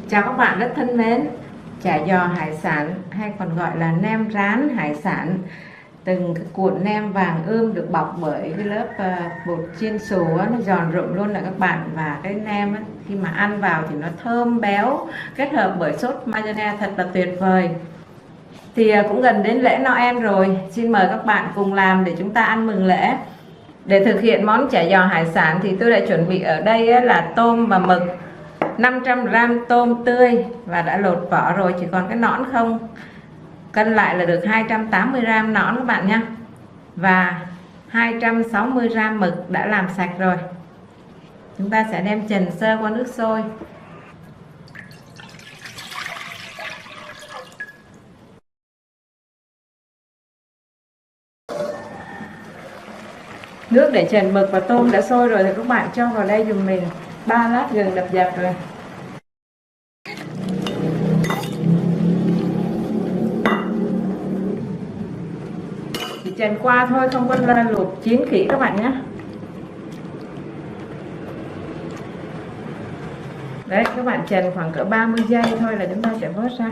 Chào các bạn rất thân mến. Chả giò hải sản hay còn gọi là nem rán hải sản, từng cái cuộn nem vàng ươm được bọc bởi cái lớp bột chiên xù nó giòn rụm luôn nè các bạn. Và cái nem khi mà ăn vào thì nó thơm béo, kết hợp bởi sốt mayonnaise thật là tuyệt vời. Thì cũng gần đến lễ Noel rồi, xin mời các bạn cùng làm để chúng ta ăn mừng lễ. Để thực hiện món chả giò hải sản thì tôi đã chuẩn bị ở đây là tôm và mực, 500g tôm tươi và đã lột vỏ rồi, chỉ còn cái nõn không. Cân lại là được 280g nõn các bạn nhé. Và 260g mực đã làm sạch rồi. Chúng ta sẽ đem chần sơ qua nước sôi. Nước để chần mực và tôm đã sôi rồi thì các bạn cho vào đây dùm mình 3 lát gừng đập dập rồi. Chỉ chần qua thôi, không có luộc chín kỹ các bạn nhé. Đấy, các bạn chần khoảng cỡ 30 giây thôi là chúng ta sẽ vớt ra.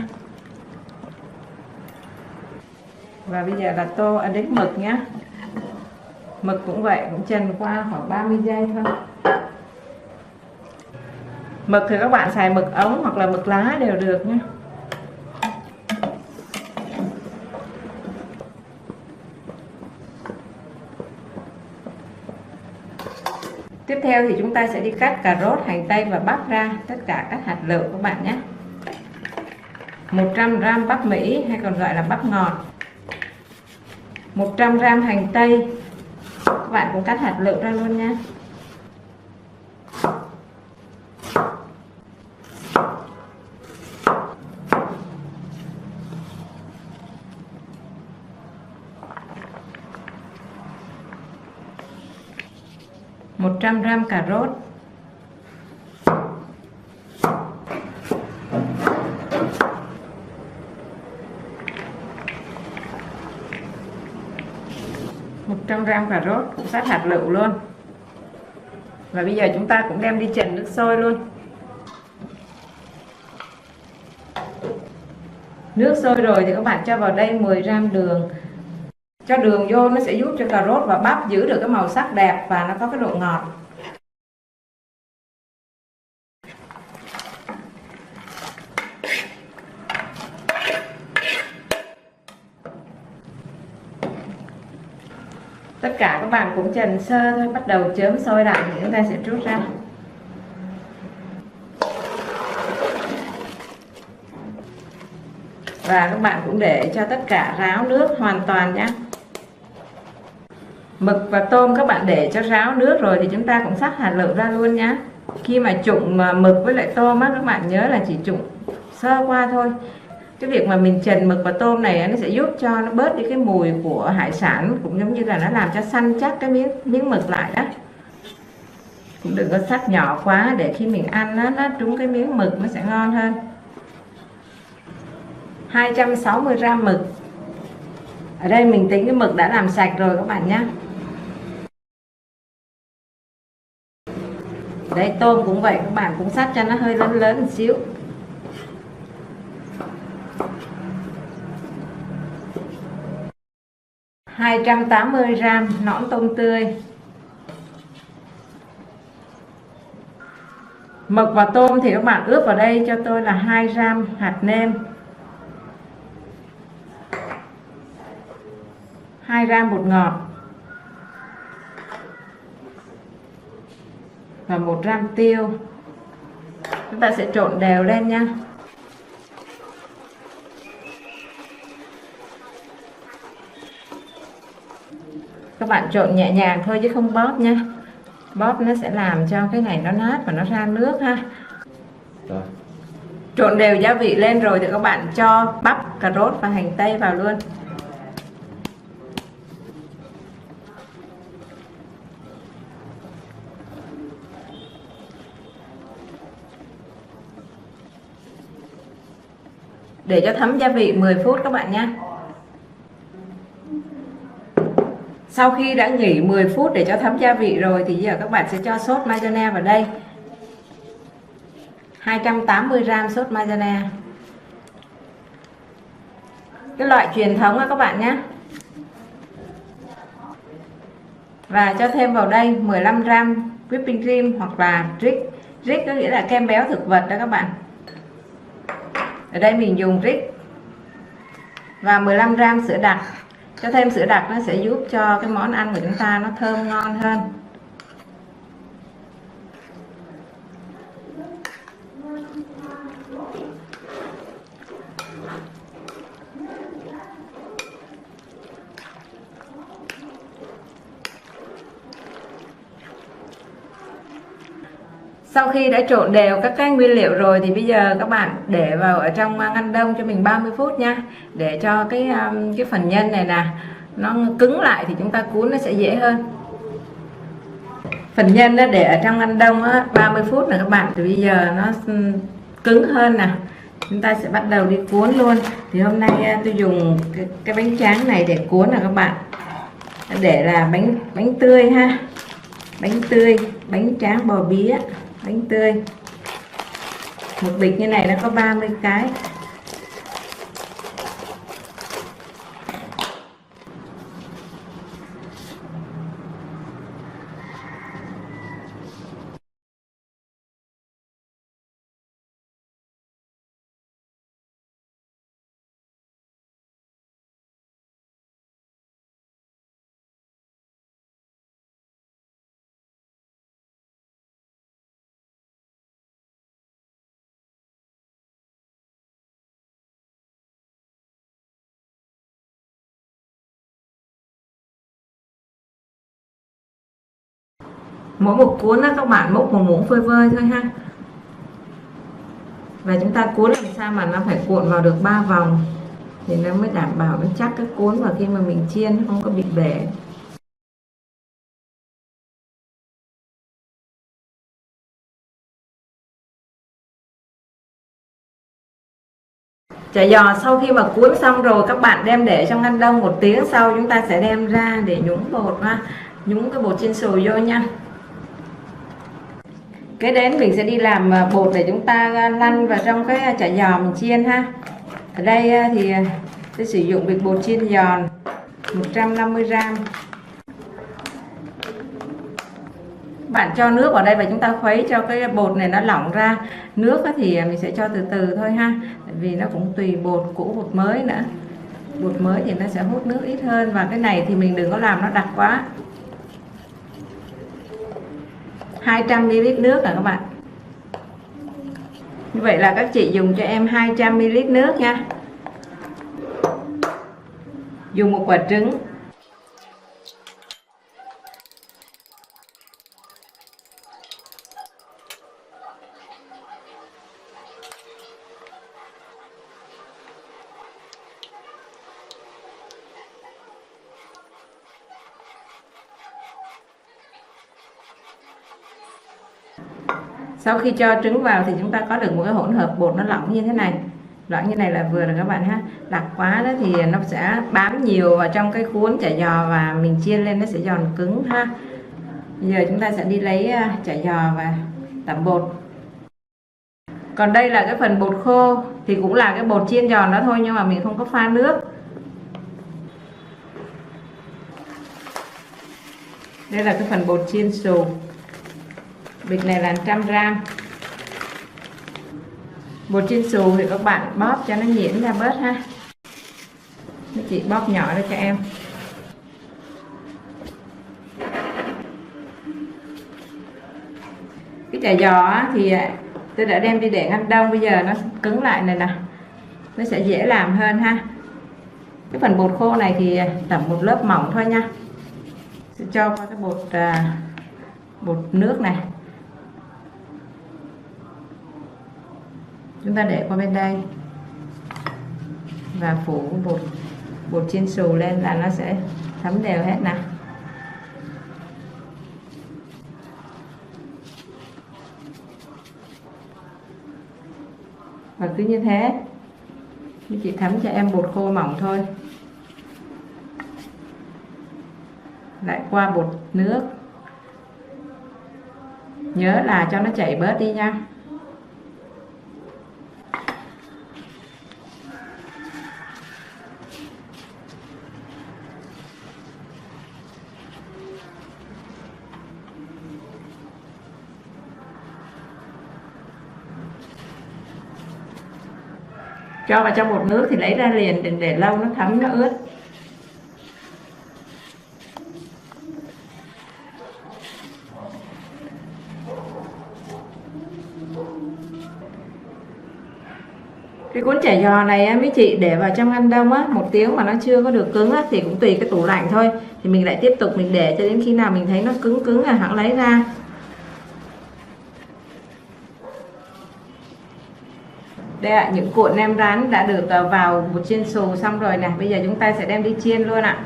Và bây giờ là đến mực nhé. Mực cũng vậy, cũng chần qua khoảng 30 giây thôi. Mực thì các bạn xài mực ống hoặc là mực lá đều được nhé. Tiếp theo thì chúng ta sẽ đi cắt cà rốt, hành tây và bắp ra, tất cả các hạt lựu các bạn nhé. 100g bắp Mỹ hay còn gọi là bắp ngọt, 100g hành tây, các bạn cũng cắt hạt lựu ra luôn nha. Một 100g cà rốt, 100g cà rốt cũng sát hạt lựu luôn. Và bây giờ chúng ta cũng đem đi chần nước sôi luôn. Nước sôi rồi thì các bạn cho vào đây 10g đường. Cho đường vô nó sẽ giúp cho cà rốt và bắp giữ được cái màu sắc đẹp và nó có cái độ ngọt. Tất cả các bạn cũng chần sơ thôi, bắt đầu chớm sôi lại thì chúng ta sẽ trút ra. Và các bạn cũng để cho tất cả ráo nước hoàn toàn nhé. Mực và tôm các bạn để cho ráo nước rồi thì chúng ta cũng xắt hạt lựu ra luôn nhé. Khi mà trụng mực với lại tôm á, các bạn nhớ là chỉ trụng sơ qua thôi. Cái việc mà mình chần mực và tôm này nó sẽ giúp cho nó bớt đi cái mùi của hải sản, cũng giống như là nó làm cho săn chắc cái miếng mực lại đó. Cũng đừng có xắt nhỏ quá để khi mình ăn nó trúng cái miếng mực nó sẽ ngon hơn. 260g mực. Ở đây mình tính cái mực đã làm sạch rồi các bạn nhé. Đấy, tôm cũng vậy, các bạn cũng xắt cho nó hơi lớn lớn một xíu. (280g) nõn tôm tươi. Mực và tôm thì các bạn ướp vào đây cho tôi là 2g hạt nêm, 2g bột ngọt và 1g tiêu. Chúng ta sẽ trộn đều lên nha. Các bạn trộn nhẹ nhàng thôi chứ không bóp nha. Bóp nó sẽ làm cho cái này nó nát và nó ra nước ha. Rồi. Trộn đều gia vị lên rồi thì các bạn cho bắp, cà rốt và hành tây vào luôn. Để cho thấm gia vị 10 phút các bạn nhé. Sau khi đã nghỉ 10 phút để cho thấm gia vị rồi thì giờ các bạn sẽ cho sốt mayonnaise vào đây. 280g sốt maizena, cái loại truyền thống á các bạn nhé. Và cho thêm vào đây 15g whipping cream hoặc là Rig. Rig có nghĩa là kem béo thực vật đó các bạn. Ở đây mình dùng Rig. Và 15g sữa đặc. Cho thêm sữa đặc nó sẽ giúp cho cái món ăn của chúng ta nó thơm ngon hơn. Sau khi đã trộn đều các cái nguyên liệu rồi thì bây giờ các bạn để vào ở trong ngăn đông cho mình 30 phút nha, để cho cái phần nhân này nè nó cứng lại thì chúng ta cuốn nó sẽ dễ hơn. Phần nhân đó để ở trong ngăn đông á, 30 phút nè các bạn, thì bây giờ nó cứng hơn nè, chúng ta sẽ bắt đầu đi cuốn luôn. Thì hôm nay tôi dùng cái bánh tráng này để cuốn nè các bạn, để là bánh tươi ha, bánh tươi, bánh tráng bò bía, bánh tươi. Một bịch như này nó có 30 cái. Mỗi một cuốn đó các bạn múc một muỗng phơi vơi thôi ha. Và chúng ta cuốn làm sao mà nó phải cuộn vào được 3 vòng thì nó mới đảm bảo nó chắc cái cuốn, và khi mà mình chiên nó không có bị bể. Chả giò sau khi mà cuốn xong rồi các bạn đem để trong ngăn đông, 1 tiếng sau chúng ta sẽ đem ra để nhúng bột ha, nhúng cái bột chiên xù vô nha. Kế đến mình sẽ đi làm bột để chúng ta lăn vào trong cái chả giò mình chiên ha. Ở đây thì tôi sử dụng bịch bột chiên giòn 150g. Bạn cho nước vào đây và chúng ta khuấy cho cái bột này nó lỏng ra. Nước thì mình sẽ cho từ từ thôi ha, tại vì nó cũng tùy bột cũ bột mới nữa. Bột mới thì nó sẽ hút nước ít hơn, và cái này thì mình đừng có làm nó đặc quá. 200ml nước các bạn. Như vậy là các chị dùng cho em 200ml nước nha. Dùng 1 quả trứng. Sau khi cho trứng vào thì chúng ta có được một cái hỗn hợp bột nó lỏng như thế này. Lỏng như này là vừa rồi các bạn ha. Đặc quá đó thì nó sẽ bám nhiều vào trong cái cuốn chả giò và mình chiên lên nó sẽ giòn cứng ha. Bây giờ chúng ta sẽ đi lấy chả giò và tẩm bột. Còn đây là cái phần bột khô thì cũng là cái bột chiên giòn đó thôi, nhưng mà mình không có pha nước. Đây là cái phần bột chiên xù. Bịch này là 100g. Bột chiên xù thì các bạn bóp cho nó nhuyễn ra bớt ha. Mấy chị bóp nhỏ đây cho em. Cái chả giò thì tôi đã đem đi để ngăn đông, bây giờ nó cứng lại này nè, nó sẽ dễ làm hơn ha. Cái phần bột khô này thì tẩm một lớp mỏng thôi nha. Sẽ cho qua cái bột nước này, chúng ta để qua bên đây và phủ bột chiên xù lên là nó sẽ thấm đều hết nè. Và cứ như thế, chị thấm cho em bột khô mỏng thôi, lại qua bột nước, nhớ là cho nó chảy bớt đi nha. Cho vào trong bột nước thì lấy ra liền, đừng để lâu nó thấm nó ướt. Cái cuốn chả giò này á, mấy chị để vào trong ngăn đông á, 1 tiếng mà nó chưa có được cứng á, thì cũng tùy cái tủ lạnh thôi. Thì mình lại tiếp tục mình để cho đến khi nào mình thấy nó cứng cứng là hẵng lấy ra. Đây ạ, những cuộn nem rán đã được vào bột chiên xù xong rồi nè. Bây giờ chúng ta sẽ đem đi chiên luôn ạ.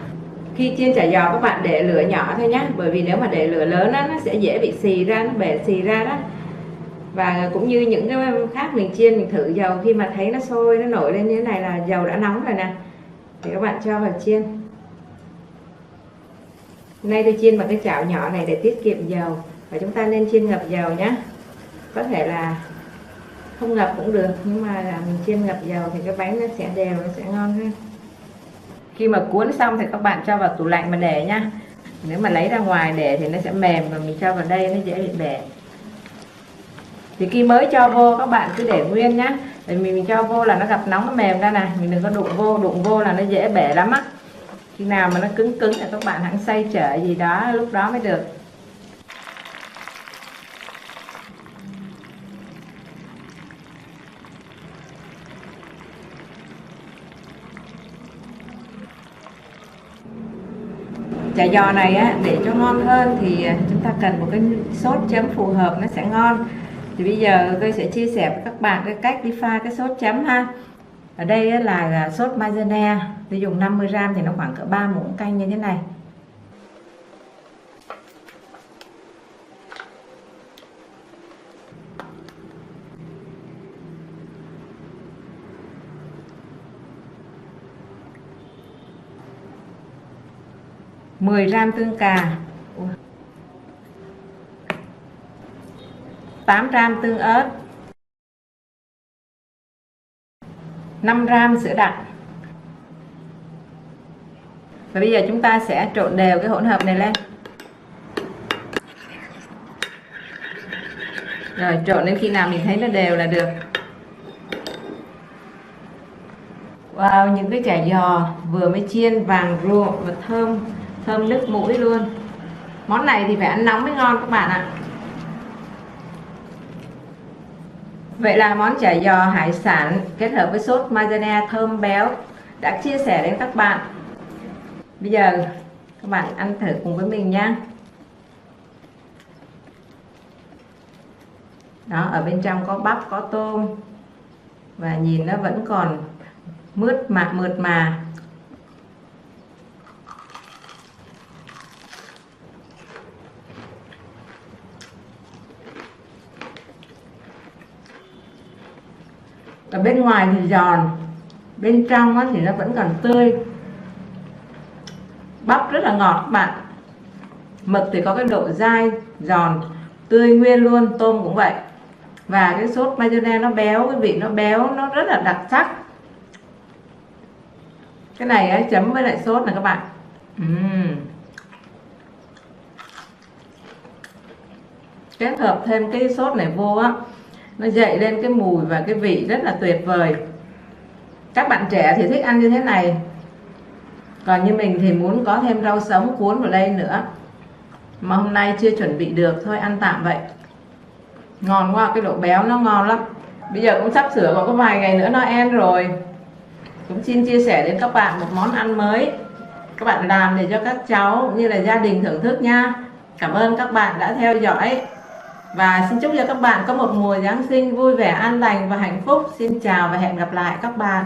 Khi chiên chả giò các bạn để lửa nhỏ thôi nhé, bởi vì nếu mà để lửa lớn á, nó sẽ dễ bị xì ra, nó bể xì ra đó. Và cũng như những cái khác mình chiên, mình thử dầu khi mà thấy nó sôi, nó nổi lên như thế này là dầu đã nóng rồi nè, thì các bạn cho vào chiên. Hôm nay tôi chiên bằng cái chảo nhỏ này để tiết kiệm dầu, và chúng ta nên chiên ngập dầu nhé. Có thể là không ngập cũng được, nhưng mà mình chiên ngập dầu thì cái bánh nó sẽ đều, nó sẽ ngon hơn. Khi mà cuốn xong thì các bạn cho vào tủ lạnh mà để nhá. Nếu mà lấy ra ngoài để thì nó sẽ mềm, và mình cho vào đây nó dễ bị bể. Thì khi mới cho vô các bạn cứ để nguyên nhá. Để mình cho vô là nó gặp nóng nó mềm ra này, mình đừng có đụng vô là nó dễ bể lắm á. Khi nào mà nó cứng cứng thì các bạn hãy xay trở gì đó, lúc đó mới được. Chả giò này á, để cho ngon hơn thì chúng ta cần một cái sốt chấm phù hợp, nó sẽ ngon. Thì bây giờ tôi sẽ chia sẻ với các bạn cái cách đi pha cái sốt chấm ha. Ở đây là sốt maizena, tôi dùng 50g thì nó khoảng cỡ 3 muỗng canh như thế này. Mười gram tương cà, 8g tương ớt, 5g sữa đặc. Và bây giờ chúng ta sẽ trộn đều cái hỗn hợp này lên. Rồi trộn đến khi nào mình thấy nó đều là được. Wow, những cái chả giò vừa mới chiên vàng rùa và thơm nức mũi luôn. Món này thì phải ăn nóng mới ngon các bạn ạ. Vậy là món chả giò hải sản kết hợp với sốt maizena thơm béo đã chia sẻ đến các bạn. Bây giờ các bạn ăn thử cùng với mình nhé. Đó, ở bên trong có bắp, có tôm, và nhìn nó vẫn còn mượt mà. Ở bên ngoài thì giòn, bên trong thì nó vẫn còn tươi. Bắp rất là ngọt các bạn. Mực thì có cái độ dai, giòn, tươi nguyên luôn, tôm cũng vậy. Và cái sốt maizena nó béo, cái vị nó béo, nó rất là đặc sắc. Cái này chấm với lại sốt này các bạn. Kết hợp thêm cái sốt này vô á, nó dậy lên cái mùi và cái vị rất là tuyệt vời. Các bạn trẻ thì thích ăn như thế này, còn như mình thì muốn có thêm rau sống cuốn vào đây nữa, mà hôm nay chưa chuẩn bị được, thôi ăn tạm vậy. Ngon quá, cái độ béo nó ngon lắm. Bây giờ cũng sắp sửa còn có vài ngày nữa Noel rồi. Cũng xin chia sẻ đến các bạn một món ăn mới, các bạn làm để cho các cháu cũng như là gia đình thưởng thức nha. Cảm ơn các bạn đã theo dõi, và xin chúc cho các bạn có một mùa Giáng sinh vui vẻ, an lành và hạnh phúc. Xin chào và hẹn gặp lại các bạn.